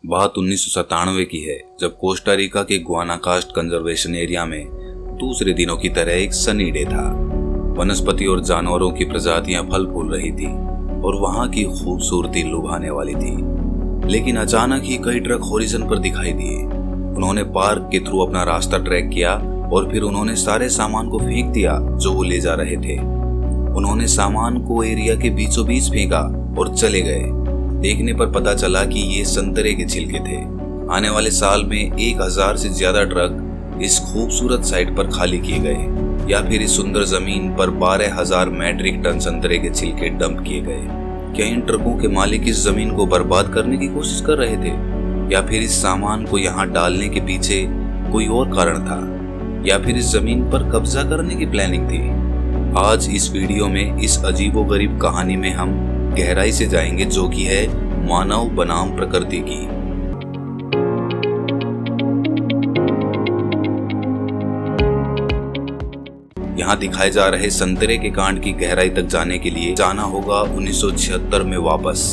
बात 1997 की है, जब कोस्टा रिका के गुआनाकास्ट कंजर्वेशन एरिया में दूसरे दिनों की तरह एक सनी डे था। वनस्पति और जानवरों की प्रजातियां फल फूल रही थी और वहां की खूबसूरती लुभाने वाली थी। लेकिन अचानक ही कई ट्रक होरिजन पर दिखाई दिए। उन्होंने पार्क के थ्रू अपना रास्ता ट्रैक किया और फिर उन्होंने सारे सामान को फेंक दिया जो वो ले जा रहे थे। उन्होंने सामान को एरिया के बीचों बीच फेंका और चले गए। देखने पर पता चला कि ये संतरे के छिलके थे। आने वाले साल में 1000 से ज्यादा ट्रक इस खूबसूरत साइट पर खाली किए गए, या फिर इस सुंदर जमीन पर 12,000 मैट्रिक टन संतरे के छिलके डंप किए गए। क्या इन ट्रकों के मालिक इस जमीन को बर्बाद करने की कोशिश कर रहे थे, या फिर इस सामान को यहाँ डालने के पीछे कोई और कारण था, या फिर इस जमीन पर कब्जा करने की प्लानिंग थी? आज इस वीडियो में इस अजीबोगरीब कहानी में हम गहराई से जाएंगे, जो कि है मानव बनाम प्रकृति की। यहाँ दिखाए जा रहे संतरे के कांड की गहराई तक जाने के लिए जाना होगा 1976 में वापस।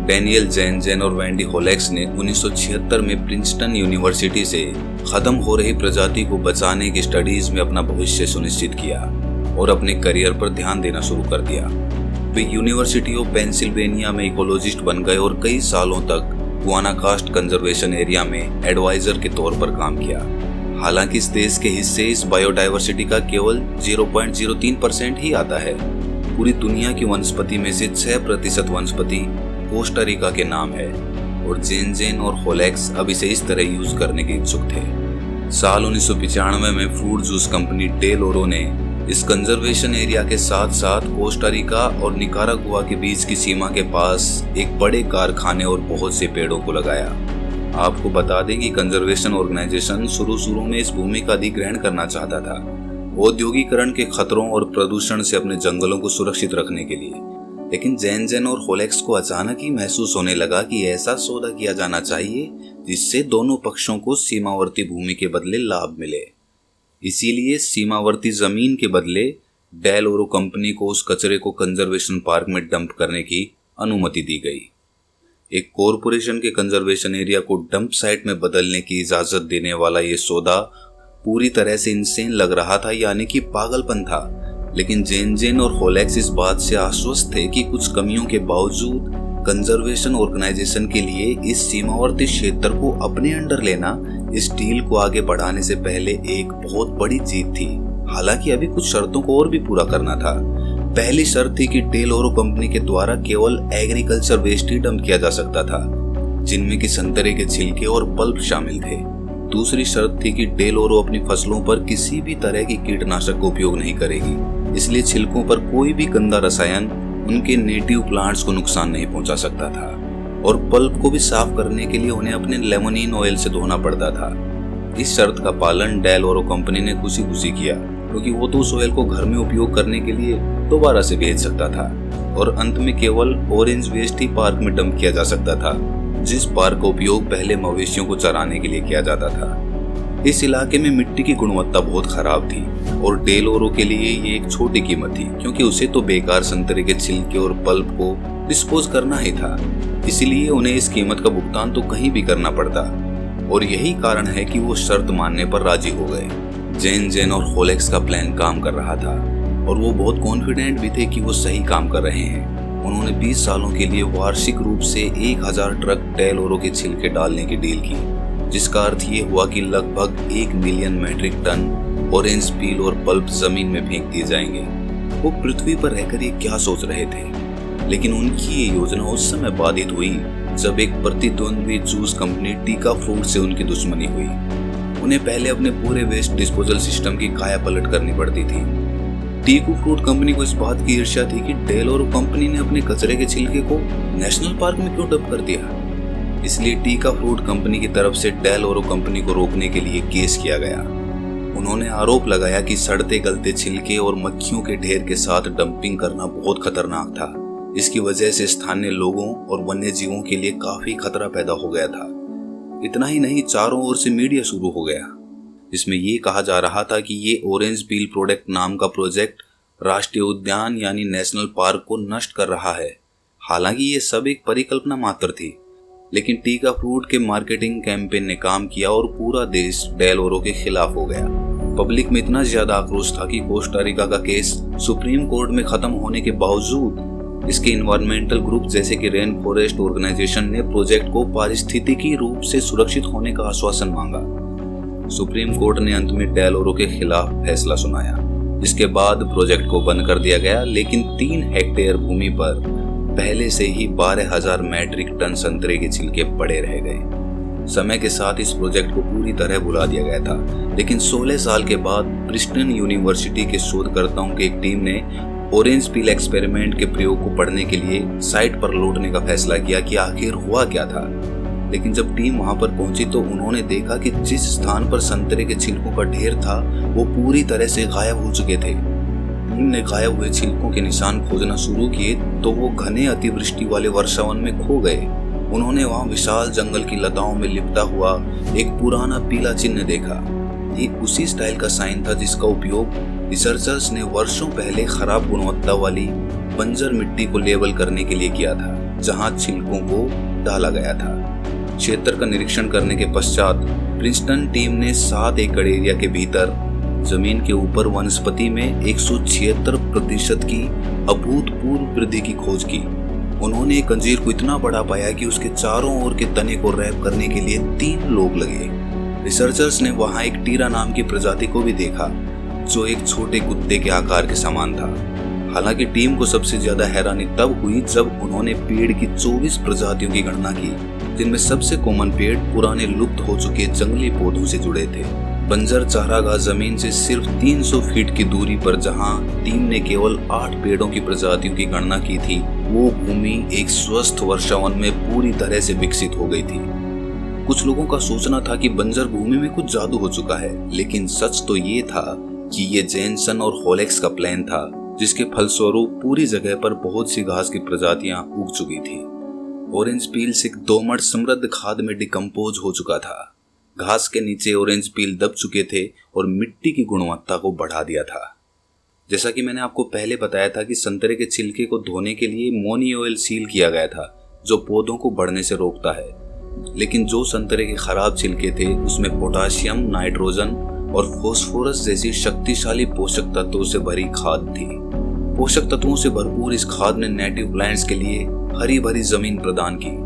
डैनियल जेन और वेंडी होलेक्स ने 1976 में प्रिंसटन यूनिवर्सिटी से खत्म हो रही प्रजाति को बचाने की स्टडीज में अपना भविष्य सुनिश्चित किया और अपने करियर पर ध्यान देना शुरू कर दिया। वे यूनिवर्सिटी ऑफ पेंसिल्वेनिया में इकोलॉजिस्ट बन गए और कई सालों तक गुआनाकास्ट कंजर्वेशन एरिया में एडवाइजर के तौर पर काम किया। हालांकि इस देश के हिस्से इस बायोडायवर्सिटी का केवल 0.03% ही आता है। पूरी दुनिया की वनस्पति में से 6% वनस्पति कोस्टा रिका के नाम है और जेन और होलेक्स अब इसे इस तरह यूज करने के इच्छुक थे। साल 1995 में फ्रूट जूस कंपनी डेल ओरो ने इस कंजर्वेशन एरिया के साथ साथ कोस्टा रिका और निकारागुआ के बीच की सीमा के पास एक बड़े कारखाने और बहुत से पेड़ों को लगाया। आपको बता दें कि कंजर्वेशन ऑर्गेनाइजेशन शुरू में इस भूमि का अधिग्रहण करना चाहता था, औद्योगिकरण के खतरों और प्रदूषण से अपने जंगलों को सुरक्षित रखने के लिए। लेकिन जेन और होलेक्स को अचानक ही महसूस होने लगा कि ऐसा सौदा किया जाना चाहिए जिससे दोनों पक्षों को सीमावर्ती भूमि के बदले लाभ मिले। इसीलिए सीमावर्ती जमीन के बदले डेल ओरो कंपनी को उस कचरे को कंजर्वेशन पार्क में डंप करने की अनुमति दी गई। एक कॉरपोरेशन के कंजर्वेशन एरिया को डंप साइट में बदलने की इजाजत देने वाला ये सौदा पूरी तरह से इनसेन लग रहा था, यानी कि पागलपन था। लेकिन जेन और होलेक्स इस बात से आश्वस्त थे कि कुछ कमियों के बावजूद कंजर्वेशन ऑर्गेनाइजेशन के लिए इस सीमावर्ती क्षेत्र को अपने अंडर लेना इस डील को आगे बढ़ाने से पहले एक बहुत बड़ी जीत थी। हालांकि अभी कुछ शर्तों को और भी पूरा करना था। पहली शर्त थी कि डेल ओरो कंपनी के द्वारा केवल एग्रीकल्चर वेस्ट ही डंप किया जा सकता था, जिनमें कि संतरे के छिलके और पल्प शामिल थे। दूसरी शर्त थी कि डेल ओरो अपनी फसलों पर किसी भी तरह की कीटनाशक का उपयोग नहीं करेगी, इसलिए छिलकों पर कोई भी गंदा रसायन उनके नेटिव प्लांट्स को नुकसान नहीं पहुंचा सकता था। और पल्प को भी साफ करने के लिए उन्हें अपने लेमोनिन ऑयल से धोना पड़ता था। इस शर्त का पालन डेल ओरो कंपनी ने खुशी खुशी किया, क्योंकि वो तो उस ऑयल को घर में उपयोग करने के लिए दोबारा से बेच सकता था। और अंत में केवल ऑरेंज वेस्ट ही पार्क में डंप किया जा सकता था, जिस पार्क का उपयोग पहले मवेशियों को चराने के लिए किया जाता था। इस इलाके में मिट्टी की गुणवत्ता बहुत खराब थी और डेल ओरो के लिए ये एक छोटी कीमत थी, क्योंकि उसे तो बेकार संतरे के छिलके और पल्प को डिस्पोज करना ही था। इसीलिए उन्हें इस कीमत का भुगतान तो कहीं भी करना पड़ता, और यही कारण है कि वो शर्त मानने पर राजी हो गए। जेन और होलेक्स का प्लान काम कर रहा था और वो बहुत कॉन्फिडेंट भी थे कि वो सही काम कर रहे हैं। उन्होंने 20 सालों के लिए वार्षिक रूप से 1000 ट्रक डेल ओरो के छिलके डालने की डील की, जिसका अर्थ ये हुआ कि लगभग 1 million metric ton orange peel और पल्प जमीन में फेंक दिए जाएंगे। वो पृथ्वी पर रहकर ये क्या सोच रहे थे, लेकिन उनकी ये योजना उस समय बाधित हुई जब एक प्रतिद्वंद्वी जूस कंपनी टीका फ्रूट से उनकी दुश्मनी हुई। उन्हें पहले अपने पूरे वेस्ट डिस्पोजल सिस्टम की कायापलट करनी पड़ती थी। टीकू फ्रूट कंपनी को इस बात की ईर्ष्या थी कि डेल ओरो कंपनी ने अपने कचरे के छिलके को नेशनल पार्क में क्यों डंप कर दिया। इसलिए टीका फ्रूट कंपनी की तरफ से डेल ओरो कंपनी को रोकने के लिए केस किया गया। उन्होंने आरोप लगाया कि सड़ते गलते छिलके और मक्खियों के ढेर के साथ डंपिंग करना बहुत खतरनाक था। इसकी वजह से स्थानीय लोगों और वन्य जीवों के लिए काफी खतरा पैदा हो गया था। इतना ही नहीं, चारों ओर से मीडिया शुरू हो गया, जिसमें ये कहा जा रहा था कि ये ऑरेंज पील प्रोडक्ट नाम का प्रोजेक्ट राष्ट्रीय उद्यान यानी नेशनल पार्क को नष्ट कर रहा है। हालांकि ये सब एक परिकल्पना मात्र थी, लेकिन टीका फ्रूट के मार्केटिंग कैंपेन ने काम किया और पूरा देश डेल ओरो के खिलाफ हो गया। पब्लिक में इतना ज्यादा आक्रोश था कि कोस्टा रिका का केस सुप्रीम कोर्ट में खत्म होने के बावजूद इसके इन्वायरमेंटल ग्रुप जैसे कि रेन फॉरेस्ट ऑर्गेनाइजेशन ने प्रोजेक्ट को पारिस्थितिकी रूप से सुरक्षित होने का आश्वासन मांगा। सुप्रीम कोर्ट ने अंत में डेल ओरो के खिलाफ फैसला सुनाया। इसके बाद प्रोजेक्ट को बंद कर दिया गया, लेकिन 3 हेक्टेयर भूमि पर पहले से ही 12,000 मैट्रिक टन संतरे के छिलके पड़े रह गए। समय के साथ इस प्रोजेक्ट को पूरी तरह भुला दिया गया था, लेकिन 16 साल के बाद प्रिंसटन यूनिवर्सिटी के शोधकर्ताओं की एक टीम ने ऑरेंज पील एक्सपेरिमेंट के प्रयोग को पढ़ने के लिए साइट पर लौटने का फैसला किया कि आखिर हुआ क्या था। लेकिन जब टीम वहां पर पहुंची तो उन्होंने देखा कि जिस स्थान पर संतरे के छिलकों का ढेर था वो पूरी तरह से गायब हो चुके थे। टीम ने गायब हुए छिलकों के निशान खोजना शुरू किए तो वो घने अतिवृष्टि वाले वर्षावन में खो गए। उन्होंने वहां विशाल जंगल की लताओं में लिपटा हुआ एक पुराना पीला चिन्ह देखा। ये उसी स्टाइल का साइन था जिसका उपयोग रिसर्चर्स ने वर्षों पहले खराब गुणवत्ता वाली बंजर मिट्टी को लेबल करने के लिए किया था, जहां छिलकों को डाला गया था। क्षेत्र का निरीक्षण करने के पश्चात प्रिंसटन टीम ने 7 एकड़ एरिया के भीतर जमीन के ऊपर वनस्पति में 176% की अभूतपूर्व वृद्धि की खोज की। उन्होंने एक अंजीर को इतना बड़ा पाया कि उसके चारों ओर के तने को रैप करने के लिए 3 लोग लगे। रिसर्चर्स ने वहां एक टीरा नाम की प्रजाति को भी देखा, जो एक छोटे कुत्ते के आकार के समान था। हालांकि टीम को सबसे ज्यादा हैरानी तब हुई जब उन्होंने पेड़ की 24 प्रजातियों की गणना की, जिनमें सबसे कॉमन पेड़ पुराने लुप्त हो चुके जंगली पौधों से जुड़े थे। बंजर चारागाह जमीन से सिर्फ 300 फीट की दूरी पर जहां टीम ने केवल 8 पेड़ों की प्रजातियों की गणना की थी, वो भूमि एक स्वस्थ वर्षावन में पूरी तरह से विकसित हो गई थी। कुछ लोगों का सोचना था कि बंजर भूमि में कुछ जादू हो चुका है, लेकिन सच तो ये था कि ये जेनसन और होलेक्स का प्लान था, जिसके फलस्वरूप पूरी जगह पर बहुत सी घास की प्रजातियां उग चुकी थी। ऑरेंज पील्स एक दोमट समृद्ध खाद में डिकम्पोज हो चुका था। घास के नीचे ऑरेंज पील दब चुके थे और मिट्टी की गुणवत्ता को बढ़ा दिया था। जैसा कि मैंने आपको पहले बताया था कि संतरे के छिलके को धोने के लिए मोनी ऑयल सील किया गया था, जो पौधों को बढ़ने से रोकता है। लेकिन जो संतरे के खराब छिलके थे उसमें पोटाशियम, नाइट्रोजन और फास्फोरस जैसी शक्तिशाली पोषक तत्वों से भरी खाद थी। पोषक तत्वों से भरपूर इस खाद ने नेटिव प्लांट्स के लिए हरी भरी जमीन प्रदान की।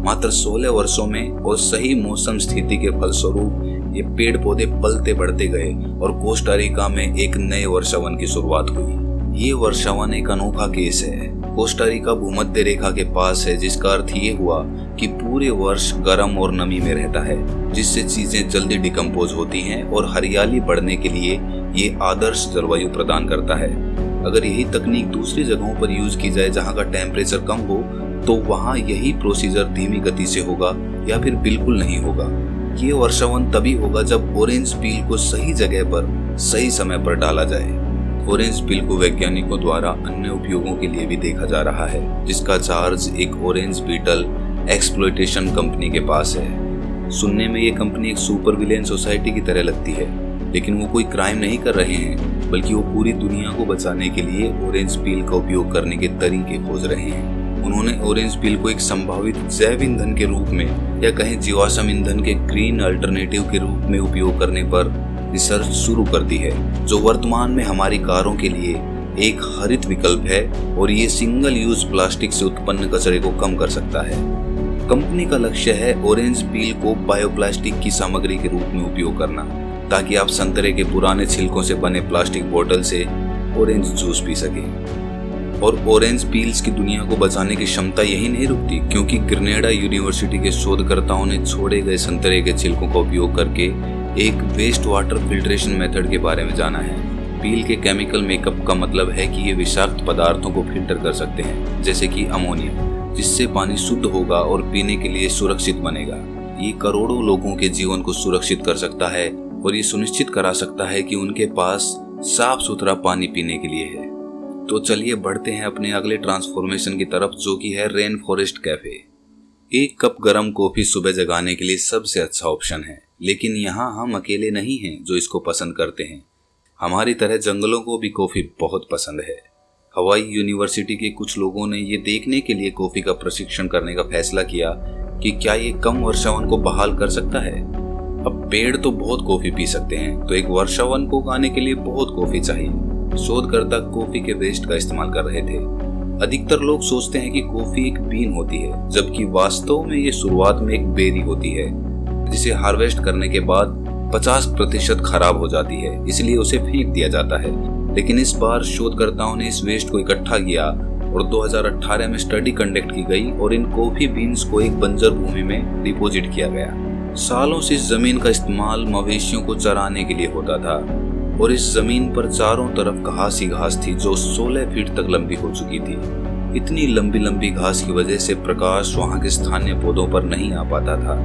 मात्र 16 वर्षों में और सही मौसम स्थिति के फलस्वरूप ये पेड़ पौधे पलते बढ़ते गए और कोस्टा रिका में एक नए वर्षावन की शुरुआत हुई। ये वर्षावन एक अनोखा केस है। कोस्टा रिका भूमध्य रेखा के पास है, जिसका अर्थ ये हुआ कि पूरे वर्ष गर्म और नमी में रहता है, जिससे चीजें जल्दी डिकम्पोज होती हैं और हरियाली बढ़ने के लिए ये आदर्श जलवायु प्रदान करता है। अगर यही तकनीक दूसरी जगहों पर यूज की जाए जहाँ का टेम्परेचर कम हो, तो वहाँ यही प्रोसीजर धीमी गति से होगा या फिर बिल्कुल नहीं होगा। ये वर्षावन तभी होगा जब ऑरेंज पील को सही जगह पर सही समय पर डाला जाए। ऑरेंज पील को वैज्ञानिकों द्वारा अन्य उपयोगों के लिए भी देखा जा रहा है, जिसका चार्ज एक ऑरेंज बीटल एक्सप्लॉयटेशन कंपनी के पास है। सुनने में ये कंपनी एक सुपर विलेन सोसाइटी की तरह लगती है, लेकिन वो कोई क्राइम नहीं कर रहे हैं, बल्कि वो पूरी दुनिया को बचाने के लिए ऑरेंज पील का उपयोग करने के तरीके खोज रहे हैं। उन्होंने ऑरेंज पील को एक संभावित जैव ईंधन के रूप में या कहें जीवाश्म ईंधन के ग्रीन अल्टरनेटिव के रूप में उपयोग करने पर रिसर्च शुरू कर दी है, जो वर्तमान में हमारी कारों के लिए एक हरित विकल्प है और ये सिंगल यूज प्लास्टिक से उत्पन्न कचरे को कम कर सकता है। कंपनी का लक्ष्य है ऑरेंज पील को बायोप्लास्टिक की सामग्री के रूप में उपयोग करना, ताकि आप संतरे के पुराने छिलकों से बने प्लास्टिक बोतल से ऑरेंज जूस पी सकें। और ऑरेंज पील्स की दुनिया को बचाने की क्षमता यही नहीं रुकती, क्योंकि ग्रेनेडा यूनिवर्सिटी के शोधकर्ताओं ने छोड़े गए संतरे के छिलकों का उपयोग करके एक वेस्ट वाटर फिल्ट्रेशन मेथड के बारे में जाना है। पील के केमिकल मेकअप का मतलब है कि ये विषाक्त पदार्थों को फिल्टर कर सकते हैं, जैसे कि अमोनिया, जिससे पानी शुद्ध होगा और पीने के लिए सुरक्षित बनेगा। ये करोड़ों लोगों के जीवन को सुरक्षित कर सकता है और ये सुनिश्चित करा सकता है कि उनके पास साफ सुथरा पानी पीने के लिए है। तो चलिए बढ़ते हैं अपने अगले ट्रांसफॉर्मेशन की तरफ, जो कि है रेन फॉरेस्ट कैफे। एक कप गर्म कॉफी सुबह जगाने के लिए सबसे अच्छा ऑप्शन है, लेकिन यहाँ हम अकेले नहीं हैं जो इसको पसंद करते हैं। हमारी तरह जंगलों को भी कॉफी बहुत पसंद है। हवाई यूनिवर्सिटी के कुछ लोगों ने ये देखने के लिए कॉफी का प्रशिक्षण करने का फैसला किया कि क्या ये कम वर्षावन को बहाल कर सकता है। अब पेड़ तो बहुत कॉफी पी सकते हैं, तो एक वर्षावन को उगाने के लिए बहुत कॉफी चाहिए। शोधकर्ता कॉफी के वेस्ट का इस्तेमाल कर रहे थे। अधिकतर लोग सोचते हैं कि कॉफी एक बीन होती है, जबकि वास्तव में ये शुरुआत में एक बेरी होती है, जिसे हार्वेस्ट करने के बाद 50% खराब हो जाती है, इसलिए उसे फेंक दिया जाता है। लेकिन इस बार शोधकर्ताओं ने इस वेस्ट को इकट्ठा किया और 2018 में स्टडी कंडक्ट की गई और इन कॉफी बीन्स को एक बंजर भूमि में डिपॉजिट किया गया। सालों से इस जमीन का इस्तेमाल मवेशियों को चराने के लिए होता था और इस जमीन पर चारों तरफ घास ही घास थी जो 16 फीट तक लंबी हो चुकी थी। इतनी लंबी लंबी घास की वजह से प्रकाश वहां के स्थानीय पौधों पर नहीं आ पाता था,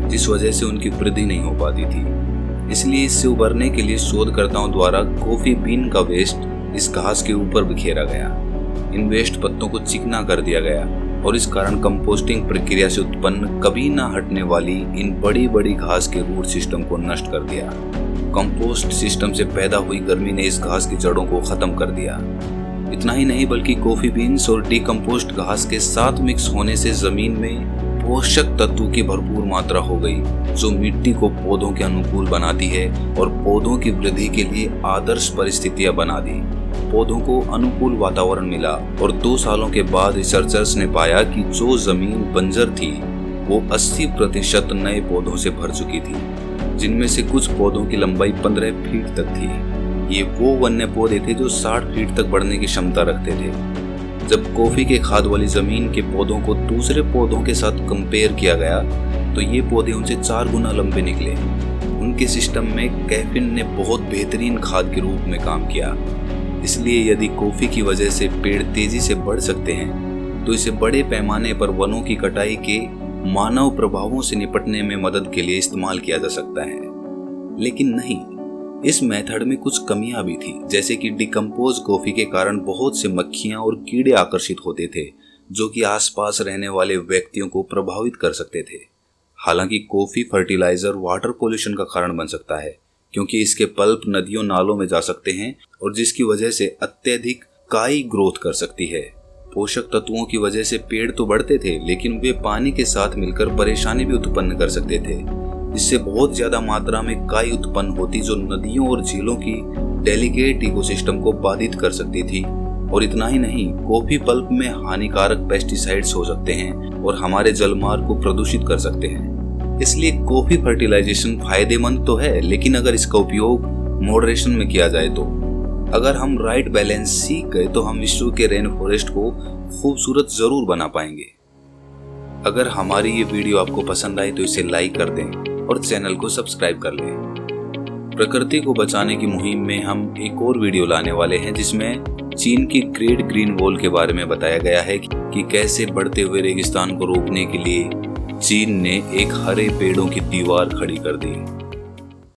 जिस वजह से उनकी वृद्धि नहीं हो पाती थी। इसलिए इससे उबरने के लिए शोधकर्ताओं द्वारा कॉफी बीन का वेस्ट इस घास के ऊपर बिखेरा गया। इन वेस्ट पत्तों को चिकना कर दिया गया और इस कारण कंपोस्टिंग प्रक्रिया से उत्पन्न कभी ना हटने वाली इन बड़ी बड़ी घास के रूट सिस्टम को नष्ट कर दिया। कंपोस्ट सिस्टम से पैदा हुई गर्मी ने इस घास की जड़ों को खत्म कर दिया। इतना ही नहीं बल्कि कॉफी बीन्स और डिकम्पोस्ट घास के साथ मिक्स होने से जमीन में पोषक तत्वों की भरपूर मात्रा हो गई, जो मिट्टी को पौधों के अनुकूल बनाती है और पौधों की वृद्धि के लिए आदर्श परिस्थितियां बना दी। पौधों को अनुकूल वातावरण मिला और 2 सालों के बाद रिसर्चर्स ने पाया कि जो जमीन बंजर थी वो 80% नए पौधों से भर चुकी थी, जिनमें से कुछ पौधों की लंबाई 15 फीट तक थी। ये वो वन्य पौधे थे जो 60 फीट तक बढ़ने की क्षमता रखते थे। जब कॉफी के खाद वाली जमीन के पौधों को दूसरे पौधों के साथ कंपेयर किया गया तो ये पौधे उनसे 4 गुना लंबे निकले। उनके सिस्टम में कैफीन ने बहुत बेहतरीन खाद के रूप में काम किया। इसलिए यदि कॉफी की वजह से पेड़ तेजी से बढ़ सकते हैं तो इसे बड़े पैमाने पर वनों की कटाई के मानव प्रभावों से निपटने में मदद के लिए इस्तेमाल किया जा सकता है। लेकिन नहीं, इस मेथड में कुछ कमियां भी थी, जैसे कि डिकम्पोज कॉफी के कारण बहुत से मक्खियां और कीड़े आकर्षित होते थे, जो कि आसपास रहने वाले व्यक्तियों को प्रभावित कर सकते थे। हालांकि कॉफी फर्टिलाइजर वाटर पोल्यूशन का कारण बन सकता है, क्योंकि इसके पल्प नदियों नालों में जा सकते हैं और जिसकी वजह से अत्यधिक काई ग्रोथ कर सकती है। पोषक तत्वों की वजह से पेड़ तो बढ़ते थे, लेकिन वे पानी के साथ मिलकर परेशानी भी उत्पन्न कर सकते थे। इससे बहुत ज्यादा मात्रा में काई उत्पन्न होती, जो नदियों और झीलों की डेलिकेट इकोसिस्टम को बाधित कर सकती थी। और इतना ही नहीं, कॉफी पल्प में हानिकारक पेस्टिसाइड्स हो सकते हैं और हमारे जलमार्ग को प्रदूषित कर सकते हैं। इसलिए कॉफी फर्टिलाइजेशन फायदेमंद तो है, लेकिन अगर इसका उपयोग मॉडरेशन में किया जाए तो अगर हम राइट बैलेंस सीख गए तो हम विश्व के रेन फॉरेस्ट को खूबसूरत जरूर बना पाएंगे। अगर हमारी ये वीडियो आपको पसंद आई तो इसे लाइक कर दें और चैनल को सब्सक्राइब कर लें। प्रकृति को बचाने की मुहिम में हम एक और वीडियो लाने वाले हैं, जिसमें चीन की ग्रेट ग्रीन वॉल के बारे में बताया गया है कि कैसे बढ़ते हुए रेगिस्तान को रोकने के लिए चीन ने एक हरे पेड़ों की दीवार खड़ी कर दी।